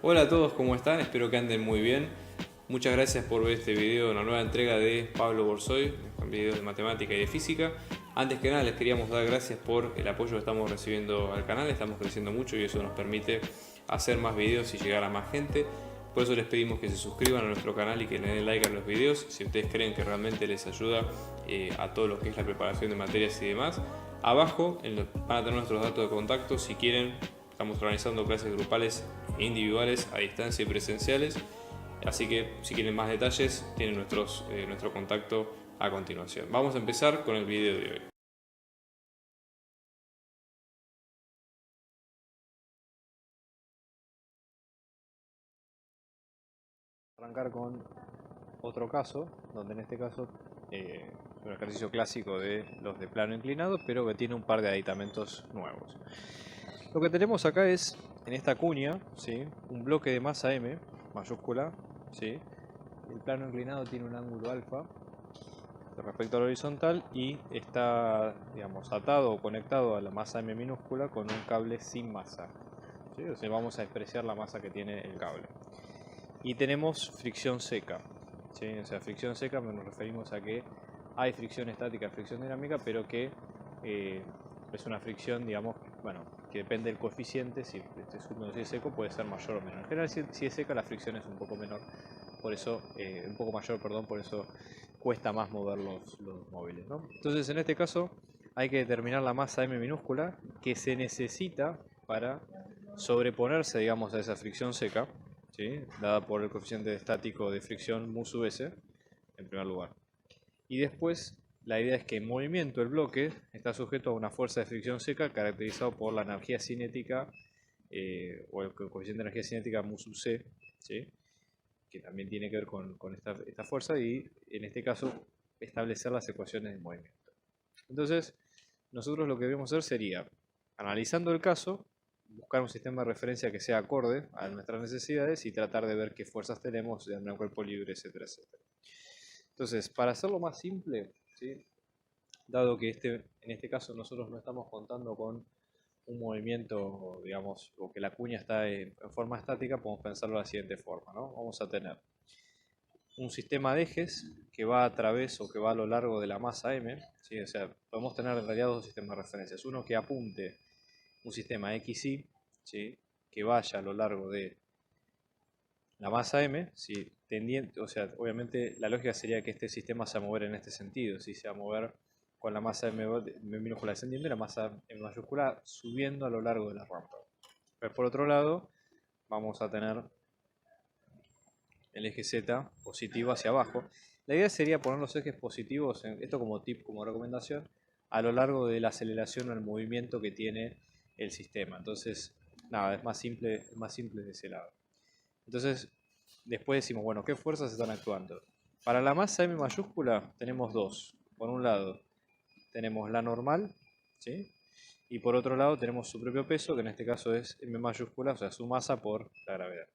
Hola a todos, ¿cómo están? Espero que anden muy bien. Muchas gracias por ver este video, una nueva entrega de Pablo Borsoy, con videos de matemática y de física. Antes que nada les queríamos dar gracias por el apoyo que estamos recibiendo al canal, estamos creciendo mucho y eso nos permite hacer más videos y llegar a más gente. Por eso les pedimos que se suscriban a nuestro canal y que le den like a los videos si ustedes creen que realmente les ayuda a todo lo que es la preparación de materias y demás. Abajo van a tener nuestros datos de contacto si quieren. Estamos organizando clases grupales e individuales a distancia y presenciales. Así que si quieren más detalles tienen nuestro contacto a continuación. Vamos a empezar con el video de hoy. Arrancar con otro caso, donde en este caso es un ejercicio clásico de los de plano inclinado, pero que tiene un par de aditamentos nuevos. Lo que tenemos acá es, en esta cuña, ¿sí?, un bloque de masa m mayúscula, ¿sí? El plano inclinado tiene un ángulo alfa respecto al horizontal y está, digamos, atado o conectado a la masa m minúscula con un cable sin masa, ¿sí? O sea, vamos a despreciar la masa que tiene el cable. Y tenemos fricción seca, ¿sí? O sea, fricción seca nos referimos a que hay fricción estática, fricción dinámica, pero que es una fricción, digamos, bueno, que depende del coeficiente. Si este es húmedo, si es seco, puede ser mayor o menor. En general, si es seca, la fricción es un poco menor, por eso, un poco mayor, perdón, por eso cuesta más mover los móviles, ¿no? Entonces, en este caso, hay que determinar la masa m minúscula que se necesita para sobreponerse, digamos, a esa fricción seca, ¿sí?, dada por el coeficiente estático de fricción mu sub s, en primer lugar. Y después, la idea es que en movimiento el bloque está sujeto a una fuerza de fricción seca caracterizado por la energía cinética, o el coeficiente de energía cinética mu sub c, ¿sí?, que también tiene que ver con esta fuerza, y en este caso establecer las ecuaciones de movimiento. Entonces, nosotros lo que debemos hacer sería, analizando el caso, buscar un sistema de referencia que sea acorde a nuestras necesidades y tratar de ver qué fuerzas tenemos en el cuerpo libre, etcétera, etcétera. Entonces, para hacerlo más simple, ¿sí?, dado que en este caso nosotros no estamos contando con un movimiento, digamos, o que la cuña está en forma estática, podemos pensarlo de la siguiente forma, ¿no? Vamos a tener un sistema de ejes que va a través o que va a lo largo de la masa m, ¿sí? O sea, podemos tener en realidad dos sistemas de referencias. Uno que apunte un sistema XY, ¿sí?, que vaya a lo largo de la masa m, ¿sí?, tendiente, o sea, obviamente la lógica sería que este sistema se va a mover en este sentido, ¿sí? Se va a mover con la masa m minúscula descendiendo y la masa m mayúscula subiendo a lo largo de la rampa. Pero por otro lado, vamos a tener el eje Z positivo hacia abajo. La idea sería poner los ejes positivos, esto como tip, como recomendación, a lo largo de la aceleración o el movimiento que tiene el sistema. Entonces, nada, es más simple de ese lado. Entonces, después decimos, bueno, ¿qué fuerzas están actuando? Para la masa m mayúscula tenemos dos. Por un lado, tenemos la normal, ¿sí?, y por otro lado tenemos su propio peso, que en este caso es m mayúscula, o sea, su masa por la gravedad.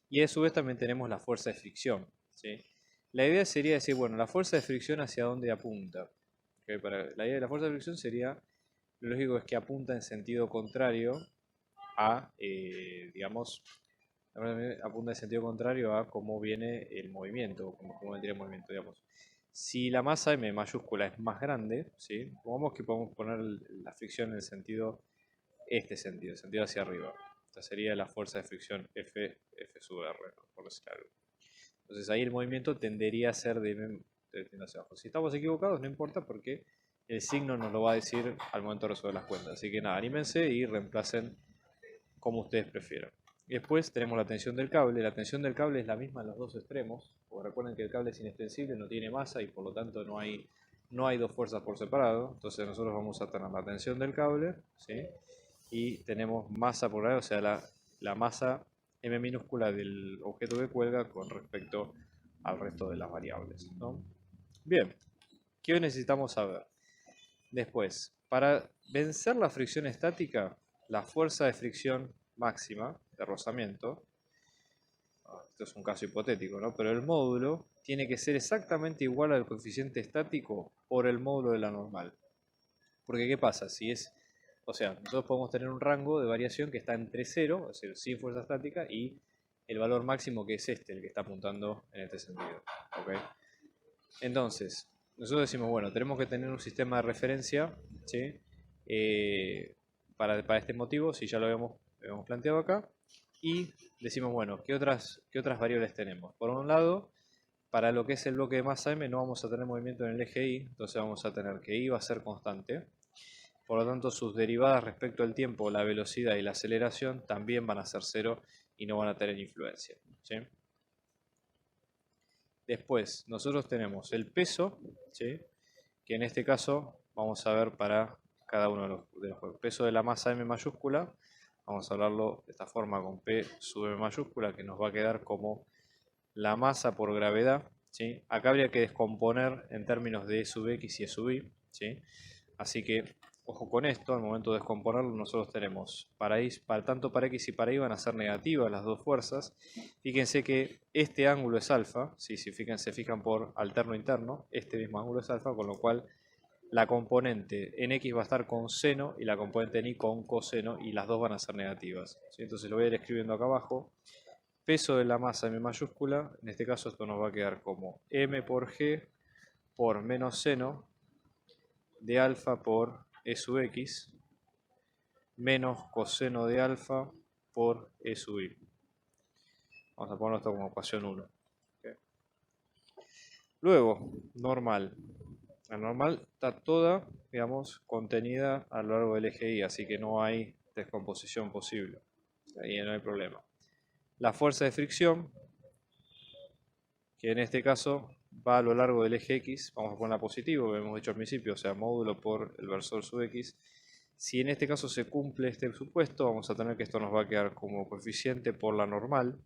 Y a su vez también tenemos la fuerza de fricción, ¿sí? La idea sería decir, bueno, la fuerza de fricción hacia dónde apunta. La idea de la fuerza de fricción sería, lo lógico es que apunta en sentido contrario a, digamos, apunta en sentido contrario a cómo viene el movimiento, cómo vendría el movimiento, digamos. Si la masa m mayúscula es más grande, ¿sí?, supongamos que podemos poner la fricción en el sentido, el sentido hacia arriba. Esta sería la fuerza de fricción F sub R, por decir algo. Entonces ahí el movimiento tendería a ser de hacia abajo. Si estamos equivocados, no importa, porque el signo nos lo va a decir al momento de resolver las cuentas. Así que nada, anímense y reemplacen como ustedes prefieran. Y después tenemos la tensión del cable. La tensión del cable es la misma en los dos extremos, porque recuerden que el cable es inextensible, no tiene masa y por lo tanto no hay dos fuerzas por separado. Entonces nosotros vamos a tener la tensión del cable, ¿sí?, y tenemos masa por radio, o sea, la masa m minúscula del objeto que cuelga con respecto al resto de las variables, ¿no? Bien, ¿qué necesitamos saber? Después, para vencer la fricción estática, la fuerza de fricción máxima de rozamiento, esto es un caso hipotético, ¿no?, pero el módulo tiene que ser exactamente igual al coeficiente estático por el módulo de la normal. Porque ¿qué pasa? O sea, nosotros podemos tener un rango de variación que está entre 0, es decir, sin fuerza estática, y el valor máximo, que es este, el que está apuntando en este sentido. ¿Okay? Entonces, nosotros decimos, bueno, tenemos que tener un sistema de referencia, ¿sí? Para este motivo, si ya lo habíamos planteado acá, y decimos, bueno, ¿qué otras variables tenemos? Por un lado, para lo que es el bloque de masa m no vamos a tener movimiento en el eje y, entonces vamos a tener que y va a ser constante. Por lo tanto, sus derivadas respecto al tiempo, la velocidad y la aceleración también van a ser cero y no van a tener influencia. ¿Sí? Después, nosotros tenemos el peso, ¿sí? Que en este caso vamos a ver para cada uno de los juegos. Peso de la masa m mayúscula, vamos a hablarlo de esta forma con P sub m mayúscula, que nos va a quedar como la masa por gravedad. ¿Sí? Acá habría que descomponer en términos de E sub x y E sub y. ¿Sí? Así que, ojo con esto, al momento de descomponerlo nosotros tenemos, tanto para x y para y van a ser negativas las dos fuerzas. Fíjense que este ángulo es alfa, ¿sí? Si se fijan por alterno interno, este mismo ángulo es alfa, con lo cual la componente en x va a estar con seno y la componente en y con coseno, y las dos van a ser negativas. ¿Sí? Entonces lo voy a ir escribiendo acá abajo. Peso de la masa m mayúscula, en este caso esto nos va a quedar como m por g por menos seno de alfa por e sub x menos coseno de alfa por e sub y. Vamos a poner esto como ecuación 1. ¿Okay? Luego, normal. La normal está toda, digamos, contenida a lo largo del eje y, así que no hay descomposición posible. Ahí no hay problema. La fuerza de fricción, que en este caso va a lo largo del eje X, vamos a ponerla positivo, que hemos dicho al principio, o sea, módulo por el versor sub X. Si en este caso se cumple este supuesto, vamos a tener que esto nos va a quedar como coeficiente por la normal.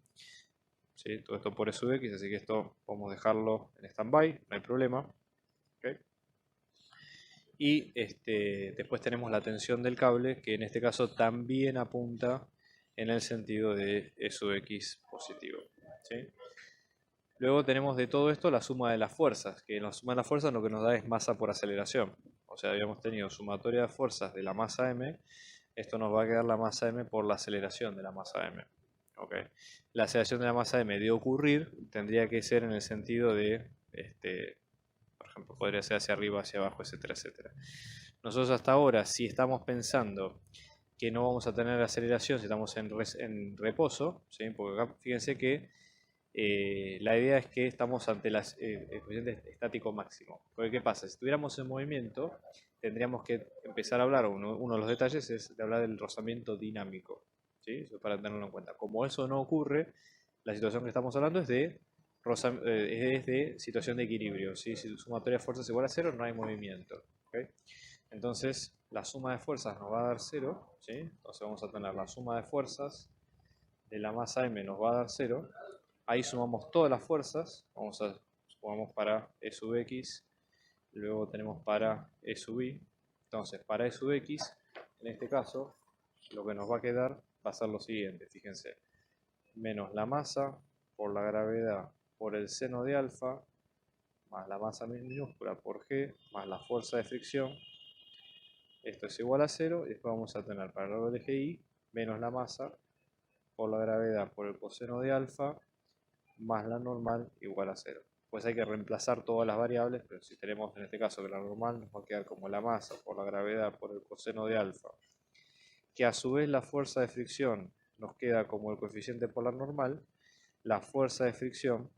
¿Sí? Todo esto por E sub X, así que esto podemos dejarlo en stand-by, no hay problema. ¿Okay? Y después tenemos la tensión del cable, que en este caso también apunta en el sentido de E sub X positivo. ¿Sí? Luego tenemos de todo esto la suma de las fuerzas, que la suma de las fuerzas lo que nos da es masa por aceleración. O sea, habíamos tenido sumatoria de fuerzas de la masa m, esto nos va a quedar la masa m por la aceleración de la masa m. ¿Okay? La aceleración de la masa m de ocurrir tendría que ser en el sentido de, por ejemplo, podría ser hacia arriba, hacia abajo, etcétera, etcétera. Nosotros hasta ahora, si estamos pensando que no vamos a tener aceleración si estamos en reposo, ¿sí? Porque acá fíjense que la idea es que estamos ante el coeficiente estático máximo. Porque ¿qué pasa? Si estuviéramos en movimiento, tendríamos que empezar a hablar, uno de los detalles es de hablar del rozamiento dinámico. ¿Sí? Eso para tenerlo en cuenta. Como eso no ocurre, la situación que estamos hablando es de situación de equilibrio. ¿Sí? Si sumatoria de fuerzas es igual a cero, no hay movimiento. ¿Okay? Entonces, la suma de fuerzas nos va a dar 0. ¿Sí? Entonces vamos a tener la suma de fuerzas de la masa m nos va a dar 0. Ahí sumamos todas las fuerzas, sumamos para E sub x, luego tenemos para E sub y. Entonces, para E sub x, en este caso, lo que nos va a quedar va a ser lo siguiente, fíjense, menos la masa por la gravedad por el seno de alfa, más la masa minúscula por g, más la fuerza de fricción. Esto es igual a 0, y después vamos a tener para el largo del eje y, menos la masa por la gravedad por el coseno de alfa, más la normal igual a 0. Pues hay que reemplazar todas las variables, pero si tenemos en este caso que la normal nos va a quedar como la masa por la gravedad por el coseno de alfa, que a su vez la fuerza de fricción nos queda como el coeficiente por la normal, la fuerza de fricción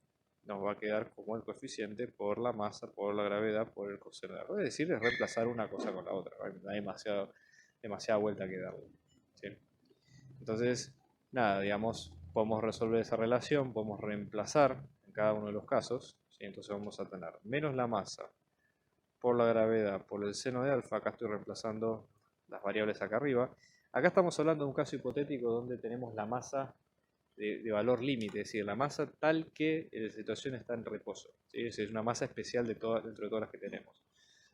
nos va a quedar como el coeficiente por la masa por la gravedad por el coseno de alfa. Es decir, es reemplazar una cosa con la otra, no hay demasiada vuelta que darle. ¿Sí? Entonces, nada, digamos, podemos resolver esa relación, podemos reemplazar en cada uno de los casos. ¿Sí? Entonces vamos a tener menos la masa por la gravedad por el seno de alfa. Acá estoy reemplazando las variables acá arriba. Acá estamos hablando de un caso hipotético donde tenemos la masa de valor límite, es decir, la masa tal que la situación está en reposo. ¿Sí? Es una masa especial dentro de todas las que tenemos.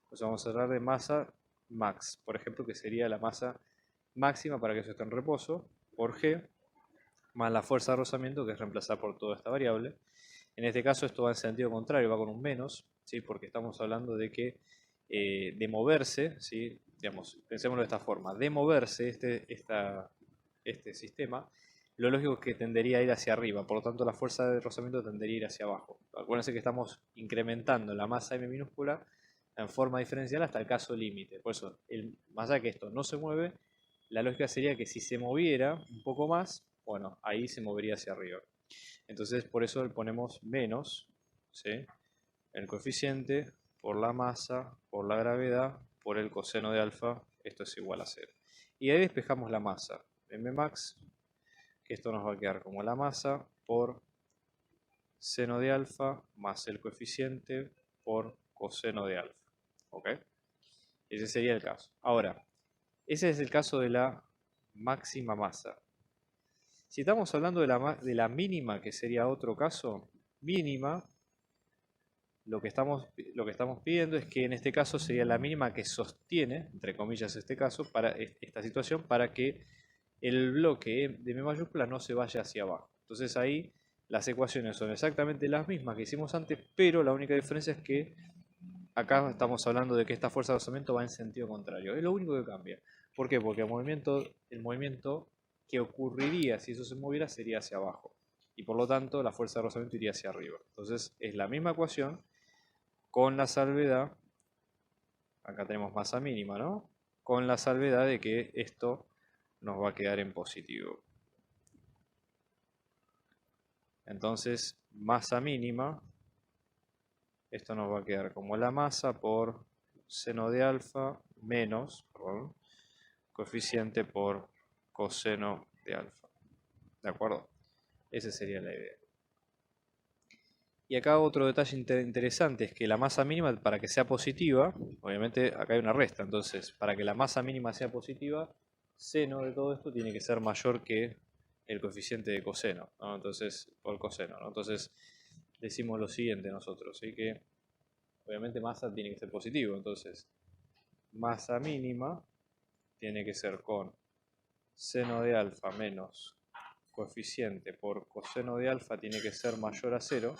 Entonces vamos a hablar de masa max, por ejemplo, que sería la masa máxima para que eso esté en reposo, por G, más la fuerza de rozamiento, que es reemplazar por toda esta variable. En este caso esto va en sentido contrario, va con un menos, ¿sí? Porque estamos hablando de que de moverse, ¿sí? Digamos, pensémoslo de esta forma, de moverse este sistema, lo lógico es que tendería a ir hacia arriba, por lo tanto la fuerza de rozamiento tendería a ir hacia abajo. Acuérdense que estamos incrementando la masa m minúscula en forma diferencial hasta el caso límite. Por eso, más allá de que esto no se mueve, la lógica sería que si se moviera un poco más, bueno, ahí se movería hacia arriba. Entonces por eso le ponemos menos, ¿sí?, el coeficiente por la masa, por la gravedad, por el coseno de alfa, esto es igual a 0. Y ahí despejamos la masa, mmax, que esto nos va a quedar como la masa por seno de alfa más el coeficiente por coseno de alfa. ¿Ok? Ese sería el caso. Ahora, ese es el caso de la máxima masa. Si estamos hablando de la mínima, que sería otro caso, mínima, lo que estamos pidiendo es que en este caso sería la mínima que sostiene, entre comillas este caso, para esta situación, para que el bloque de M mayúscula no se vaya hacia abajo. Entonces ahí las ecuaciones son exactamente las mismas que hicimos antes, pero la única diferencia es que acá estamos hablando de que esta fuerza de rozamiento va en sentido contrario. Es lo único que cambia. ¿Por qué? Porque el movimiento que ocurriría si eso se moviera sería hacia abajo. Y por lo tanto la fuerza de rozamiento iría hacia arriba. Entonces es la misma ecuación con la salvedad, acá tenemos masa mínima, ¿no? Con la salvedad de que esto nos va a quedar en positivo. Entonces, masa mínima, esto nos va a quedar como la masa por seno de alfa menos, perdón, coeficiente por coseno de alfa. ¿De acuerdo? Esa sería la idea. Y acá otro detalle interesante es que la masa mínima, para que sea positiva, obviamente acá hay una resta, entonces para que la masa mínima sea positiva, seno de todo esto tiene que ser mayor que el coeficiente de coseno, ¿no? Entonces, por coseno, ¿no? Entonces decimos lo siguiente nosotros, ¿sí? Que obviamente masa tiene que ser positivo, entonces masa mínima tiene que ser con seno de alfa menos coeficiente por coseno de alfa tiene que ser mayor a 0.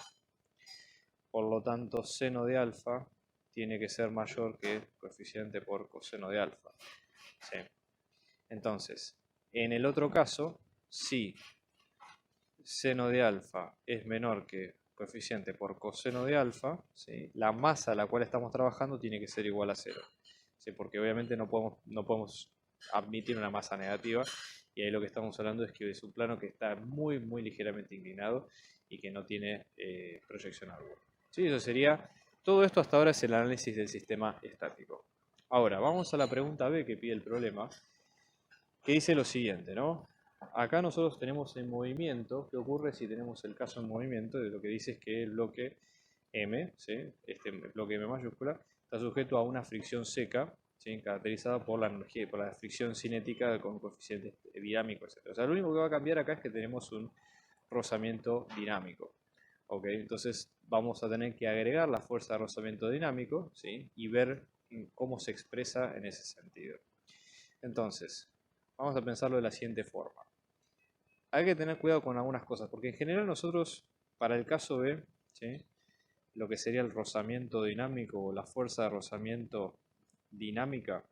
Por lo tanto, seno de alfa tiene que ser mayor que coeficiente por coseno de alfa. ¿Sí? Entonces, en el otro caso, si seno de alfa es menor que coeficiente por coseno de alfa, ¿sí?, la masa a la cual estamos trabajando tiene que ser igual a 0. ¿Sí? Porque obviamente no podemos admitir una masa negativa, y ahí lo que estamos hablando es que es un plano que está muy ligeramente inclinado y que no tiene proyección alguna. ¿Sí? Eso sería, todo esto hasta ahora es el análisis del sistema estático. Ahora, vamos a la pregunta B que pide el problema, que dice lo siguiente, ¿no? Acá nosotros tenemos el movimiento. ¿Qué ocurre si tenemos el caso en movimiento? De lo que dice es que el bloque M, ¿sí?, este bloque M mayúscula, está sujeto a una fricción seca, ¿sí?, caracterizada por la energía, por la fricción cinética con coeficiente dinámico, etc. O sea, lo único que va a cambiar acá es que tenemos un rozamiento dinámico. ¿Ok? Entonces vamos a tener que agregar la fuerza de rozamiento dinámico, ¿sí?, y ver cómo se expresa en ese sentido. Entonces, vamos a pensarlo de la siguiente forma. Hay que tener cuidado con algunas cosas, porque en general nosotros, para el caso B, ¿sí?, lo que sería el rozamiento dinámico o la fuerza de rozamiento dinámica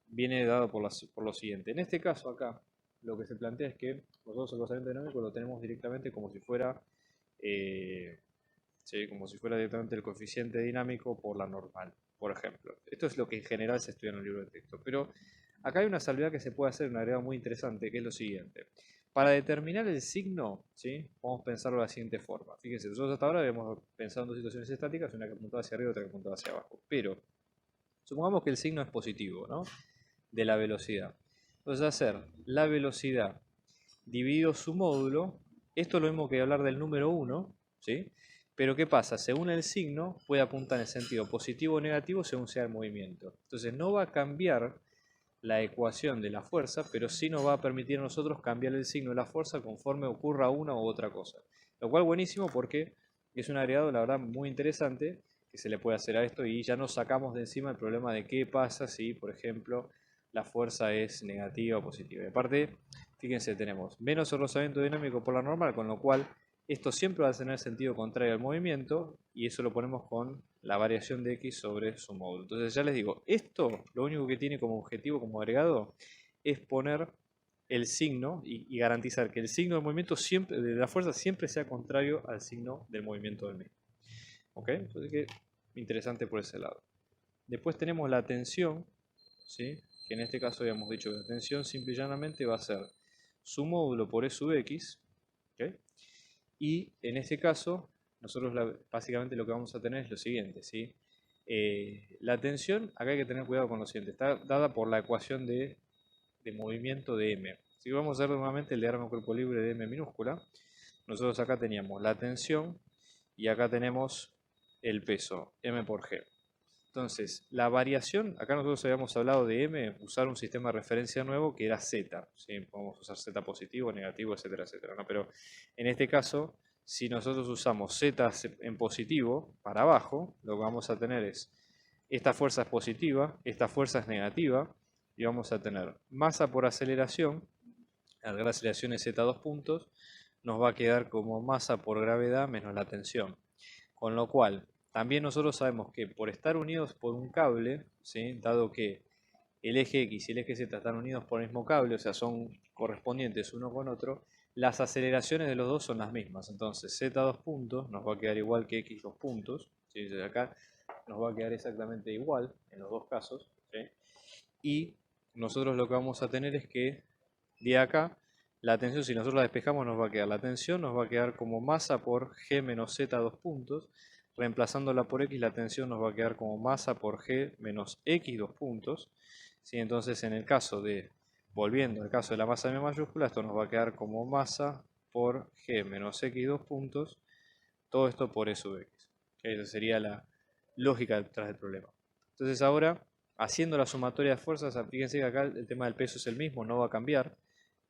viene dado por lo siguiente. En este caso acá, lo que se plantea es que nosotros el rozamiento dinámico lo tenemos directamente como si fuera, ¿sí?, como si fuera directamente el coeficiente dinámico por la normal, por ejemplo. Esto es lo que en general se estudia en el libro de texto, pero acá hay una salvedad que se puede hacer, un agregado muy interesante, que es lo siguiente. Para determinar el signo, ¿sí?, vamos a pensarlo de la siguiente forma. Fíjense, nosotros hasta ahora habíamos pensado en dos situaciones estáticas, una que apuntaba hacia arriba y otra que apuntaba hacia abajo. Pero supongamos que el signo es positivo, ¿no?, de la velocidad. Entonces hacer la velocidad dividido su módulo, esto es lo mismo que hablar del número 1, ¿sí? Pero ¿qué pasa? Según el signo puede apuntar en sentido positivo o negativo según sea el movimiento. Entonces no va a cambiar la ecuación de la fuerza, pero sí nos va a permitir a nosotros cambiar el signo de la fuerza conforme ocurra una u otra cosa. Lo cual buenísimo porque es un agregado, la verdad, muy interesante que se le puede hacer a esto, y ya nos sacamos de encima el problema de qué pasa si, por ejemplo, la fuerza es negativa o positiva. Y aparte, fíjense, tenemos menos rozamiento dinámico por la normal, con lo cual esto siempre va a tener sentido contrario al movimiento, y eso lo ponemos con la variación de x sobre su módulo. Entonces ya les digo, esto lo único que tiene como objetivo, como agregado, es poner el signo y garantizar que el signo del movimiento siempre, de la fuerza siempre sea contrario al signo del movimiento del mismo. ¿Ok? Entonces, que interesante por ese lado. Después tenemos la tensión, ¿sí? Que en este caso habíamos dicho que la tensión simple y llanamente va a ser su módulo por E sub x. ¿Ok? Y en este caso, nosotros básicamente lo que vamos a tener es lo siguiente, ¿sí? La tensión, acá hay que tener cuidado con lo siguiente, está dada por la ecuación de movimiento de M. Si vamos a hacer nuevamente el diagrama cuerpo libre de M minúscula, nosotros acá teníamos la tensión y acá tenemos el peso, M por G. Entonces, la variación, acá nosotros habíamos hablado de M, usar un sistema de referencia nuevo que era Z, ¿sí? Podemos usar Z positivo, negativo, etcétera, etcétera, ¿no? Pero en este caso, si nosotros usamos Z en positivo para abajo, lo que vamos a tener es, esta fuerza es positiva, esta fuerza es negativa, y vamos a tener masa por aceleración, la aceleración es Z2 puntos, nos va a quedar como masa por gravedad menos la tensión. Con lo cual, también nosotros sabemos que por estar unidos por un cable, ¿sí? Dado que el eje X y el eje Z están unidos por el mismo cable, o sea, son correspondientes uno con otro, las aceleraciones de los dos son las mismas. Entonces, Z2 puntos nos va a quedar igual que X2 puntos, ¿sí? Desde acá nos va a quedar exactamente igual en los dos casos, ¿sí? Y nosotros lo que vamos a tener es que de acá la tensión, si nosotros la despejamos, nos va a quedar la tensión, nos va a quedar como masa por G menos Z 2 puntos. Reemplazándola por X, la tensión nos va a quedar como masa por G menos X 2 puntos. ¿Sí? Entonces, en el caso de, volviendo al caso de la masa M mayúscula, esto nos va a quedar como masa por G menos X 2 puntos. Todo esto por E sub X. Esa sería la lógica detrás del problema. Entonces, ahora, haciendo la sumatoria de fuerzas, fíjense que acá el tema del peso es el mismo, no va a cambiar.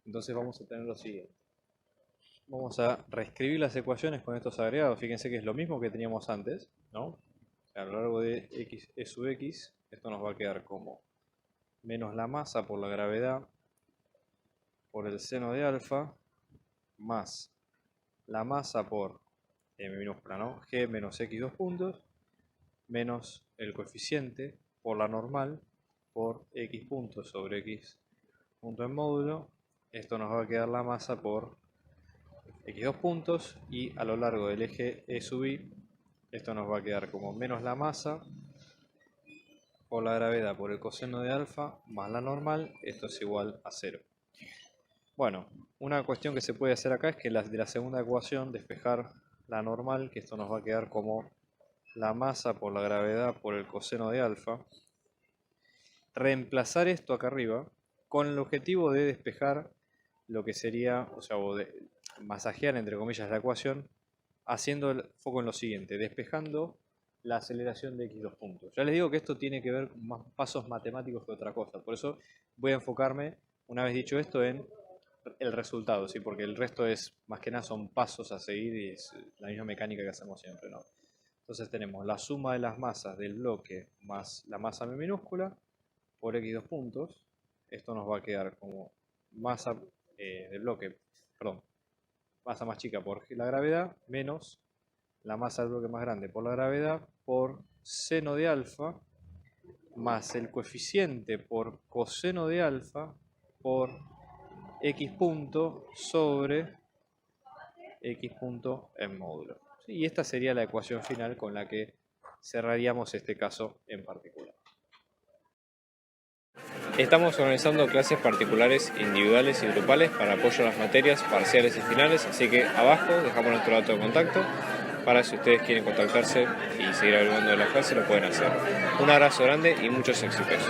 Entonces vamos a tener lo siguiente. Vamos a reescribir las ecuaciones con estos agregados. Fíjense que es lo mismo que teníamos antes, ¿no? A lo largo de x e sub x, esto nos va a quedar como menos la masa por la gravedad por el seno de alfa más la masa por m minúscula, ¿no? G menos x 2 puntos menos el coeficiente por la normal por x puntos sobre x punto en módulo. Esto nos va a quedar la masa por x2 puntos y a lo largo del eje E sub i, esto nos va a quedar como menos la masa por la gravedad por el coseno de alfa más la normal, esto es igual a 0. Bueno, una cuestión que se puede hacer acá es que de la segunda ecuación despejar la normal, que esto nos va a quedar como la masa por la gravedad por el coseno de alfa. Reemplazar esto acá arriba con el objetivo de despejar lo que sería, o sea, o de masajear entre comillas la ecuación, haciendo el foco en lo siguiente, despejando la aceleración de x2 puntos. Ya les digo que esto tiene que ver con más pasos matemáticos que otra cosa, por eso voy a enfocarme, una vez dicho esto, en el resultado, ¿sí? Porque el resto es, más que nada, son pasos a seguir y es la misma mecánica que hacemos siempre, ¿no? Entonces tenemos la suma de las masas del bloque más la masa m minúscula por x2 puntos. Esto nos va a quedar como masa del bloque, perdón, masa más chica por la gravedad menos la masa del bloque más grande por la gravedad por seno de alfa más el coeficiente por coseno de alfa por x punto sobre x punto en módulo. Y esta sería la ecuación final con la que cerraríamos este caso en particular. Estamos organizando clases particulares, individuales y grupales para apoyo a las materias parciales y finales, así que abajo dejamos nuestro dato de contacto para si ustedes quieren contactarse y seguir hablando de la clase lo pueden hacer. Un abrazo grande y muchos éxitos.